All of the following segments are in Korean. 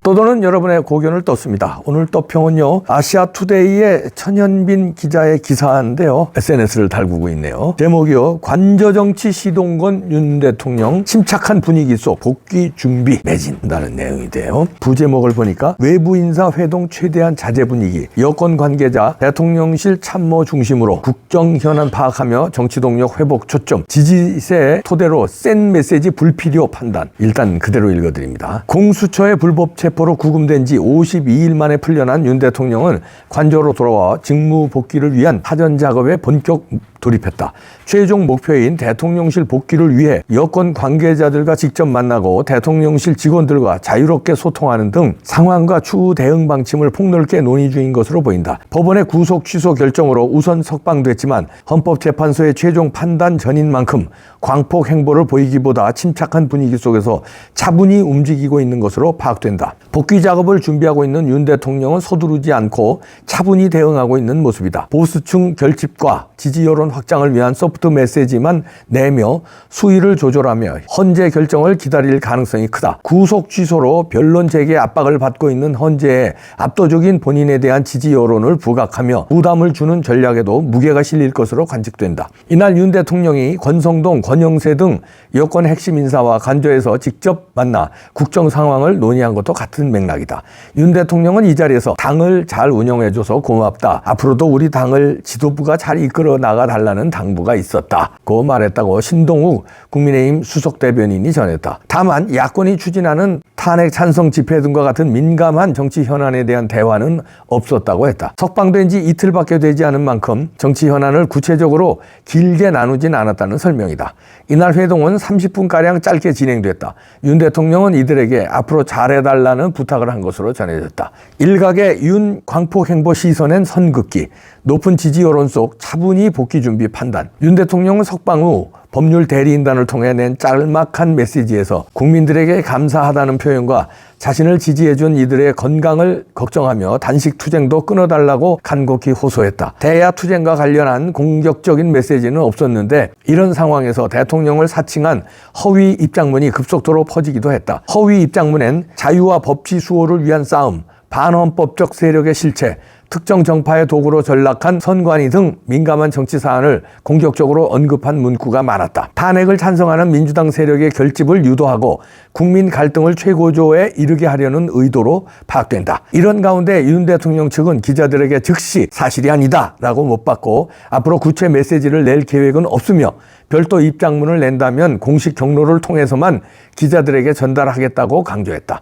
떠도는 여러분의 고견을 떴습니다. 오늘 떠평은요, 아시아투데이의 천현빈 기자의 기사인데요, SNS를 달구고 있네요. 제목이요, 관저정치 시동건 윤 대통령 침착한 분위기 속 복귀 준비 매진다는 내용인데요. 부제목을 보니까 외부 인사 회동 최대한 자제 분위기, 여권 관계자 대통령실 참모 중심으로 국정 현안 파악하며 정치 동력 회복 초점, 지지세 토대로 센 메시지 불필요 판단. 일단 그대로 읽어드립니다. 공수처의 불법 체포로 구금된 지 52일 만에 풀려난 윤 대통령은 관저로 돌아와 직무 복귀를 위한 사전 작업에 본격 돌입했다. 최종 목표인 대통령실 복귀를 위해 여권 관계자들과 직접 만나고 대통령실 직원들과 자유롭게 소통하는 등 상황과 추후 대응 방침을 폭넓게 논의 중인 것으로 보인다. 법원의 구속 취소 결정으로 우선 석방됐지만 헌법재판소의 최종 판단 전인 만큼 광폭 행보를 보이기보다 침착한 분위기 속에서 차분히 움직이고 있는 것으로 파악된다. 복귀 작업을 준비하고 있는 윤 대통령은 서두르지 않고 차분히 대응하고 있는 모습이다. 보수층 결집과 지지 여론 확장을 위한 소프트 메시지만 내며 수위를 조절하며 헌재 결정을 기다릴 가능성이 크다. 구속 취소로 변론 재개 압박을 받고 있는 헌재에 압도적인 본인에 대한 지지 여론을 부각하며 부담을 주는 전략에도 무게가 실릴 것으로 관측된다. 이날 윤 대통령이 권성동, 권영세 등 여권 핵심 인사와 관저에서 직접 만나 국정 상황을 논의한 것도 같은 맥락이다. 윤 대통령은 이 자리에서 당을 잘 운영해줘서 고맙다. 앞으로도 우리 당을 지도부가 잘 이끌어 나가달라는 당부가 있었다고 말했다고 신동욱 국민의힘 수석대변인이 전했다. 다만 야권이 추진하는 탄핵 찬성 집회 등과 같은 민감한 정치 현안에 대한 대화는 없었다고 했다. 석방된 지 이틀밖에 되지 않은 만큼 정치 현안을 구체적으로 길게 나누진 않았다는 설명이다. 이날 회동은 30분가량 짧게 진행됐다. 윤 대통령은 이들에게 앞으로 잘해달라는 부탁을 한 것으로 전해졌다. 일각의 윤 광폭 행보 시선엔 선긋기, 높은 지지 여론 속 차분히 복귀 준비 판단. 윤 대통령은 석방 후 법률 대리인단을 통해 낸 짤막한 메시지에서 국민들에게 감사하다는 표현과 자신을 지지해준 이들의 건강을 걱정하며 단식 투쟁도 끊어달라고 간곡히 호소했다. 대야 투쟁과 관련한 공격적인 메시지는 없었는데 이런 상황에서 대통령을 사칭한 허위 입장문이 급속도로 퍼지기도 했다. 허위 입장문엔 자유와 법치 수호를 위한 싸움, 반헌법적 세력의 실체, 특정 정파의 도구로 전락한 선관위 등 민감한 정치 사안을 공격적으로 언급한 문구가 많았다. 탄핵을 찬성하는 민주당 세력의 결집을 유도하고 국민 갈등을 최고조에 이르게 하려는 의도로 파악된다. 이런 가운데 윤 대통령 측은 기자들에게 즉시 사실이 아니다 라고 못 받고 앞으로 구체 메시지를 낼 계획은 없으며 별도 입장문을 낸다면 공식 경로를 통해서만 기자들에게 전달하겠다고 강조했다.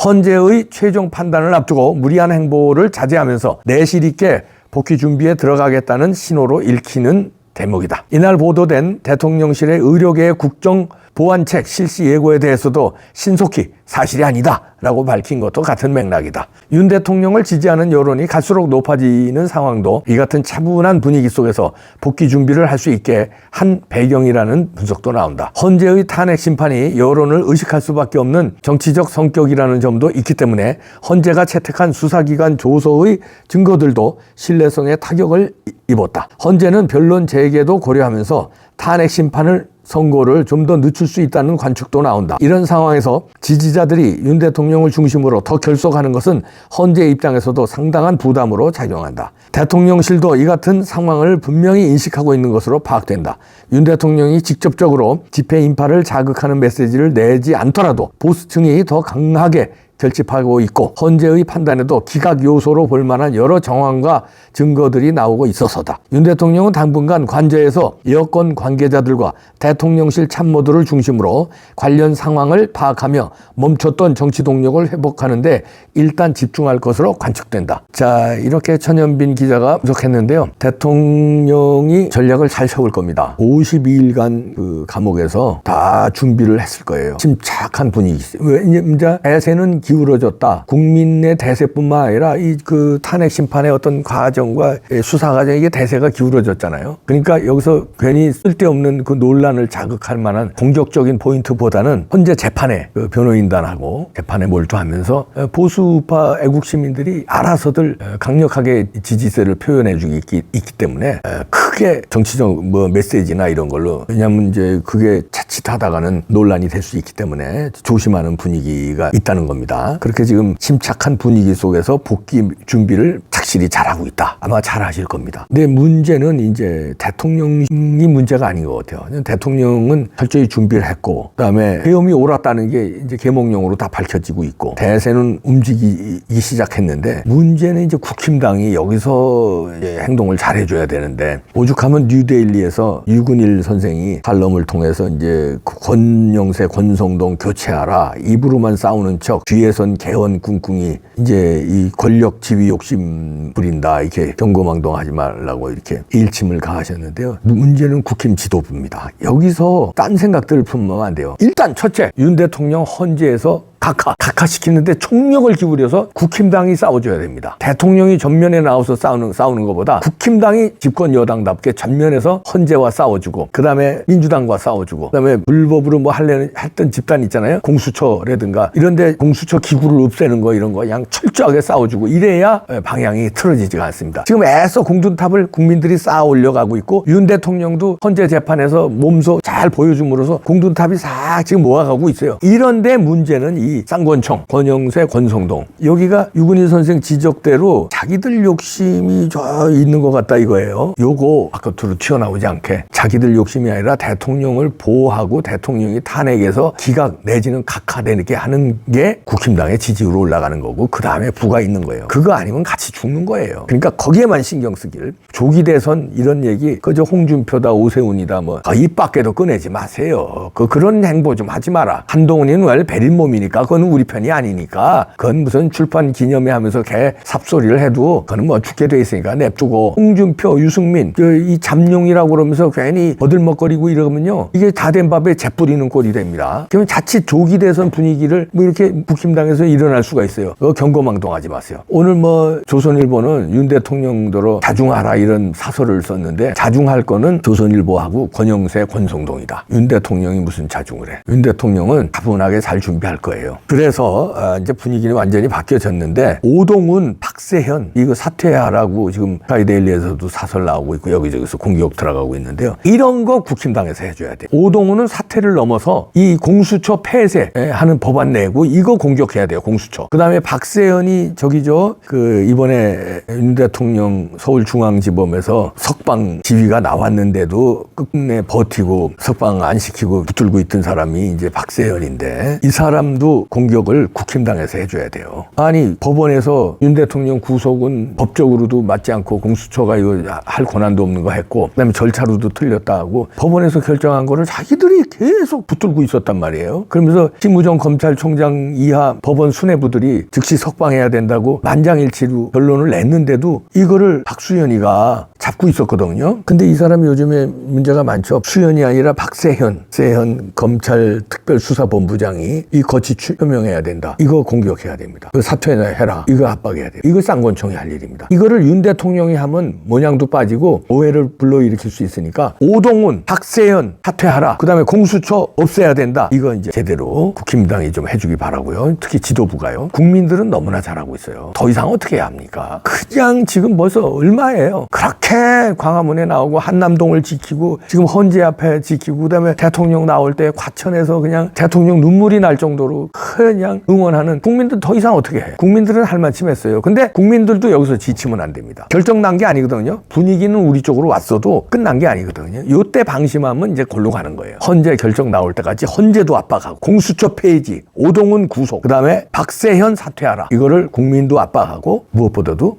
헌재의 최종 판단을 앞두고 무리한 행보를 자제하면서 내실 있게 복귀 준비에 들어가겠다는 신호로 읽히는 대목이다. 이날 보도된 대통령실의 의료계의 국정 보완책 실시 예고에 대해서도 신속히 사실이 아니다 라고 밝힌 것도 같은 맥락이다. 윤 대통령을 지지하는 여론이 갈수록 높아지는 상황도 이 같은 차분한 분위기 속에서 복귀 준비를 할 수 있게 한 배경이라는 분석도 나온다. 헌재의 탄핵 심판이 여론을 의식할 수밖에 없는 정치적 성격이라는 점도 있기 때문에 헌재가 채택한 수사기관 조서의 증거들도 신뢰성에 타격을 입었다. 헌재는 변론 재개도 고려하면서 탄핵 심판을 선고를 좀 더 늦출 수 있다는 관측도 나온다. 이런 상황에서 지지자들이 윤 대통령을 중심으로 더 결속하는 것은 헌재 입장에서도 상당한 부담으로 작용한다. 대통령실도 이 같은 상황을 분명히 인식하고 있는 것으로 파악된다. 윤 대통령이 직접적으로 집회 인파를 자극하는 메시지를 내지 않더라도 보수층이 더 강하게 결집하고 있고 헌재의 판단에도 기각 요소로 볼 만한 여러 정황과 증거들이 나오고 있어서다. 윤 대통령은 당분간 관저에서 여권 관계자들과 대통령실 참모들을 중심으로 관련 상황을 파악하며 멈췄던 정치 동력을 회복하는 데 일단 집중할 것으로 관측된다. 자, 이렇게 천현빈 기자가 분석했는데요. 대통령이 전략을 잘 세울 겁니다. 52일간 그 감옥에서 다 준비를 했을 거예요. 침착한 분위기. 왜냐면 대세는 기울어졌다. 국민의 대세뿐만 아니라 이 그 탄핵 심판의 어떤 과정과 수사 과정, 이게 대세가 기울어졌잖아요. 그러니까 여기서 괜히 쓸데없는 그 논란을 자극할 만한 공격적인 포인트보다는 현재 재판에 그 변호인단하고 재판에 몰두하면서 보수파 애국 시민들이 알아서들 강력하게 지지세를 표현해 주기 있기 때문에 크게 정치적 뭐 메시지나 이런 걸로, 왜냐하면 이제 그게 자칫하다가는 논란이 될 수 있기 때문에 조심하는 분위기가 있다는 겁니다. 있다. 그렇게 지금 침착한 분위기 속에서 복귀 준비를 착실히 잘하고 있다. 아마 잘하실 겁니다. 근데 문제는 이제 대통령이 문제가 아닌 것 같아요. 대통령은 철저히 준비를 했고, 그다음에 계엄이 옳았다는 게 이제 계몽령으로 다 밝혀지고 있고, 대세는 움직이기 시작했는데, 문제는 이제 국힘당이 여기서 이제 행동을 잘해줘야 되는데, 오죽하면 뉴데일리에서 유근일 선생이 칼럼을 통해서 이제 권영세, 권성동 교체하라, 입으로만 싸우는 척 뒤에선 개헌 꿍꿍이 이제 이 권력 지위 욕심 부린다, 이렇게 경거망동하지 말라고 이렇게 일침을 가하셨는데요. 문제는 국힘 지도부입니다. 여기서 딴 생각들을 품으면 안 돼요. 일단 첫째, 윤 대통령 헌재에서 각하시키는데 총력을 기울여서 국힘당이 싸워줘야 됩니다. 대통령이 전면에 나와서 싸우는 것보다 국힘당이 집권 여당답게 전면에서 헌재와 싸워주고, 그 다음에 민주당과 싸워주고, 그 다음에 불법으로 뭐 했던 집단 있잖아요. 공수처라든가 이런데 공수처 기구를 없애는 거, 이런 거 그냥 철저하게 싸워주고, 이래야 방향이 틀어지지가 않습니다. 지금 애써 공든탑을 국민들이 쌓아 올려가고 있고, 윤 대통령도 헌재 재판에서 몸소 잘 보여줌으로써 공든탑이 싹 지금 모아가고 있어요. 이런데 문제는 이 쌍권총, 권영세, 권성동, 여기가 유근일 선생 지적대로 자기들 욕심이 저 있는 것 같다 이거예요. 요거 바깥으로 튀어나오지 않게 자기들 욕심이 아니라 대통령을 보호하고 대통령이 탄핵에서 기각 내지는 각하되게 하는 게 국힘당의 지지율로 올라가는 거고, 그 다음에 부가 있는 거예요. 그거 아니면 같이 죽는 거예요. 그러니까 거기에만 신경 쓰길. 조기 대선 이런 얘기 그저 홍준표다 오세훈이다 뭐 입 밖에도 꺼내지 마세요. 그런 행보 좀 하지 마라. 한동훈이는 왜 베린 몸이니까 그건 우리 편이 아니니까, 그건 무슨 출판 기념회 하면서 개 삽소리를 해도 그건 뭐 죽게 돼 있으니까 냅두고, 홍준표, 유승민 이 잠룡이라고 그러면서 괜히 버들먹거리고 이러면요, 이게 다 된 밥에 재 뿌리는 꼴이 됩니다. 그러면 자칫 조기 대선 분위기를 뭐 이렇게 국힘당에서 일어날 수가 있어요. 경거망동하지 마세요. 오늘 뭐 조선일보는 윤 대통령도로 자중하라 이런 사설을 썼는데, 자중할 거는 조선일보하고 권영세, 권성동이다. 윤 대통령이 무슨 자중을 해. 윤 대통령은 차분하게 잘 준비할 거예요. 그래서 이제 분위기는 완전히 바뀌어졌는데, 오동훈, 박세현 이거 사퇴하라고 지금 스카이데일리에서도 사설 나오고 있고 여기저기서 공격 들어가고 있는데요. 이런 거 국힘당에서 해줘야 돼. 오동훈은 사퇴를 넘어서 이 공수처 폐쇄하는 법안 내고 이거 공격해야 돼요. 공수처. 그 다음에 박세현이 이번에 윤 대통령 서울중앙지검에서 석방 지휘가 나왔는데도 끝내 버티고 석방 안 시키고 붙들고 있던 사람이 이제 박세현인데, 이 사람도 공격을 국힘당에서 해줘야 돼요. 아니, 법원에서 윤 대통령 구속은 법적으로도 맞지 않고 공수처가 이거 할 권한도 없는 거 했고, 그다음에 절차로도 틀렸다 하고 법원에서 결정한 거를 자기들이 계속 붙들고 있었단 말이에요. 그러면서 심우정 검찰총장 이하 법원 수뇌부들이 즉시 석방해야 된다고 만장일치로 결론을 냈는데도 이거를 박수현이가 잡고 있었거든요. 근데 이 사람이 요즘에 문제가 많죠. 수현이 아니라 박세현 검찰특별수사본부장이 이 거치 표명해야 된다. 이거 공격해야 됩니다. 그 사퇴해라. 이거 압박해야 돼요. 이거 쌍권총이 할 일입니다. 이거를 윤 대통령이 하면 모양도 빠지고 오해를 불러일으킬 수 있으니까, 오동훈, 박세현 사퇴하라. 그 다음에 공수처 없애야 된다. 이거 이제 제대로 국힘당이 좀 해주기 바라고요. 특히 지도부가요. 국민들은 너무나 잘하고 있어요. 더 이상 어떻게 해야 합니까? 그냥 지금 벌써 얼마예요. 그렇게 광화문에 나오고 한남동을 지키고 지금 헌재 앞에 지키고, 그 다음에 대통령 나올 때 과천에서 그냥 대통령 눈물이 날 정도로 그냥 응원하는 국민들, 더 이상 어떻게 해. 국민들은 할 만큼 했어요. 근데 국민들도 여기서 지치면 안 됩니다. 결정 난 게 아니거든요. 분위기는 우리 쪽으로 왔어도 끝난 게 아니거든요. 요때 방심하면 이제 골로 가는 거예요. 헌재 결정 나올 때까지 헌재도 압박하고, 공수처 폐지, 오동훈 구속, 그 다음에 박세현 사퇴하라. 이거를 국민도 압박하고, 무엇보다도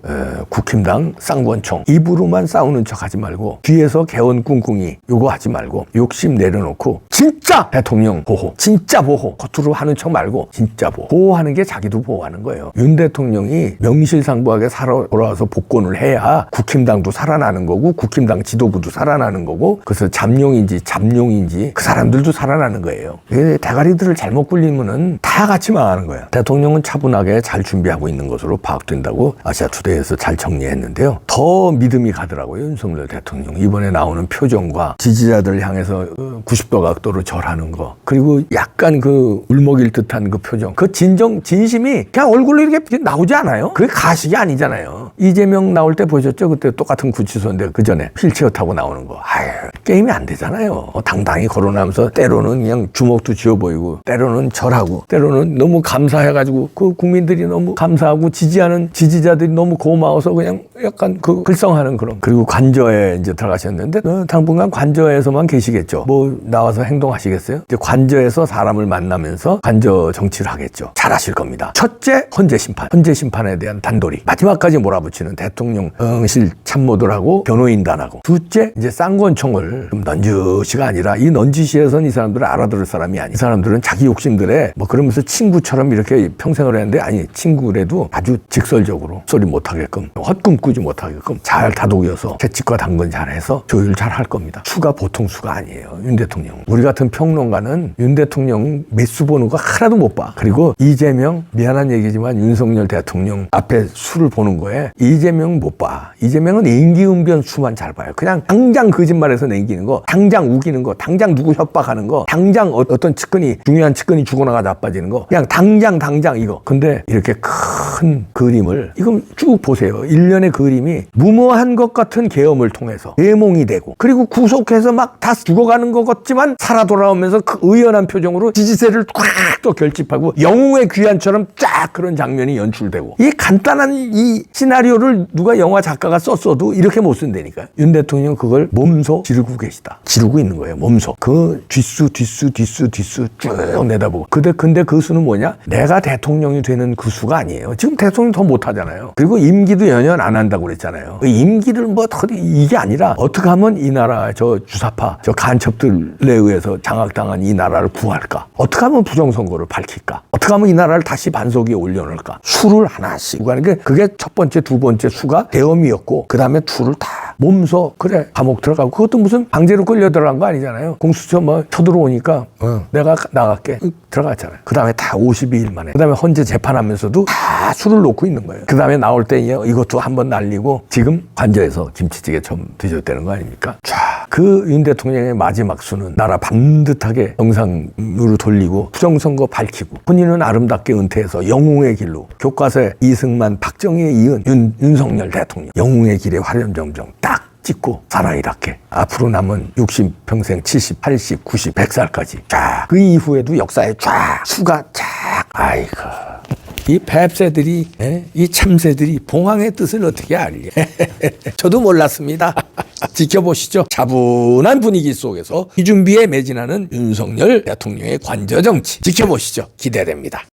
국힘당 쌍권총 입으로만 싸우는 척 하지 말고, 뒤에서 개헌 꿍꿍이 요거 하지 말고, 욕심 내려놓고 진짜 대통령 보호, 진짜 보호, 겉으로 하는 척 말고 진짜 보호하는 게 자기도 보호하는 거예요. 윤 대통령이 명실상부하게 돌아와서 복권을 해야 국힘당도 살아나는 거고, 국힘당 지도부도 살아나는 거고, 그래서 잠룡인지 잠룡인지 그 사람들도 살아나는 거예요. 대가리들을 잘못 굴리면은 다 같이 망하는 거야. 대통령은 차분하게 잘 준비하고 있는 것으로 파악된다고 아시아투데이에서 잘 정리했는데요. 더 믿음이 가더라고요. 윤석열 대통령 이번에 나오는 표정과 지지자들 향해서 90도 각도로 절하는 거, 그리고 약간 그 울먹일 듯한 그 그 표정, 그 진심이 그냥 얼굴로 이렇게 나오지 않아요? 그게 가식이 아니잖아요. 이재명 나올 때 보셨죠? 그때 똑같은 구치소인데 그 전에 휠체어 타고 나오는 거. 아유, 게임이 안 되잖아요. 당당히 거론하면서 때로는 그냥 주먹도 쥐어 보이고, 때로는 절하고, 때로는 너무 감사해가지고 그 국민들이 너무 감사하고 지지하는 지지자들이 너무 고마워서 그냥 약간 그 글썽하는 그런. 그리고 관저에 이제 들어가셨는데 당분간 관저에서만 계시겠죠. 뭐 나와서 행동하시겠어요? 이제 관저에서 사람을 만나면서 관저 정치를 하겠죠. 잘하실 겁니다. 첫째, 헌재 심판. 헌재 심판에 대한 단도리. 마지막까지 몰아붙이는 대통령실 참모들하고 변호인단하고. 둘째, 이제 쌍권총을 좀 넌지시가 아니라 이 넌지시에선 이 사람들은 알아들을 사람이 아니. 이 사람들은 자기 욕심들에 뭐 그러면서 친구처럼 이렇게 평생을 했는데 아니 친구래도 아주 직설적으로 소리 못하게끔 헛꿈 꾸지 못하게끔 잘 다독여서 채찍과 당근 잘해서 조율 잘 할 겁니다. 수가 보통 수가 아니에요. 윤 대통령. 우리 같은 평론가는 윤 대통령 매수 보는 거 하나도 못 봐. 그리고 이재명 미안한 얘기지만 윤석열 대통령 앞에 수를 보는 거에 이재명 못 봐. 이재명은 임기응변 수만 잘 봐요. 그냥 당장 거짓말해서 남기는 거, 당장 우기는 거, 당장 누구 협박하는 거, 당장 어떤 측근이 중요한 측근이 죽어나가 나빠지는 거, 그냥 당장 이거. 근데 이렇게 큰 그림을 이건 쭉 보세요. 일련의 그림이 무모한 것 같은 계엄을 통해서 대몽이 되고 그리고 구속해서 막 다 죽어가는 것 같지만 살아 돌아오면서 그 의연한 표정으로 지지세를 꽉 또 결집하고 영웅의 귀환처럼 쫙 그런 장면이 연출되고 이 간단한 이 시나리오를 누가 영화 작가가 썼어도 이렇게 못 쓴다니까요. 윤 대통령 그걸 몸소 지르고 계시다. 지르고 있는 거예요. 몸소. 그 뒷수 쭉 내다보고. 근데 그 수는 뭐냐? 내가 대통령이 되는 그 수가 아니에요. 지금 대통령 더 못하잖아요. 그리고 임기도 연연 안 한다고 그랬잖아요. 임기를 뭐 이게 아니라 어떻게 하면 이 나라 저 주사파 저 간첩들에 의해서 장악당한 이 나라를 구할까? 어떻게 하면 부정선거를 밝힐까? 어떻게 하면 이 나라를 다시 반석 위에 올려놓을까? 수를 하나씩 하는 게 그게 첫 번째, 두 번째 수가 대엄이었고 그 다음에 수를 다 몸소 그래 감옥 들어가고 그것도 무슨 강제로 끌려 들어간 거 아니잖아요. 공수처 뭐 쳐들어오니까 내가 나갈게 들어갔잖아요. 그 다음에 다 52일 만에 그 다음에 헌재 재판하면서도 다 수를 놓고 있는 거예요. 그 다음에 나올 때 이것도 한번 날리고 지금 관저에서 김치찌개 처음 드셨다는 거 아닙니까? 그 윤 대통령의 마지막 수는 나라 반듯하게 정상으로 돌리고 부정선거 밝히고 본인은 아름답게 은퇴해서 영웅의 길로 교과서에 이승만 박정희에 이은 윤석열 대통령 영웅의 길에 화렴정정 딱 찍고 사나이답게 앞으로 남은 60평생 70, 80, 90, 100살까지 쫙 그 이후에도 역사에 쫙 수가 쫙 아이고 이 뱁새들이 이 참새들이 봉황의 뜻을 어떻게 알려? 저도 몰랐습니다. 지켜보시죠. 차분한 분위기 속에서 이준비에 매진하는 윤석열 대통령의 관저 정치 지켜보시죠. 기대됩니다.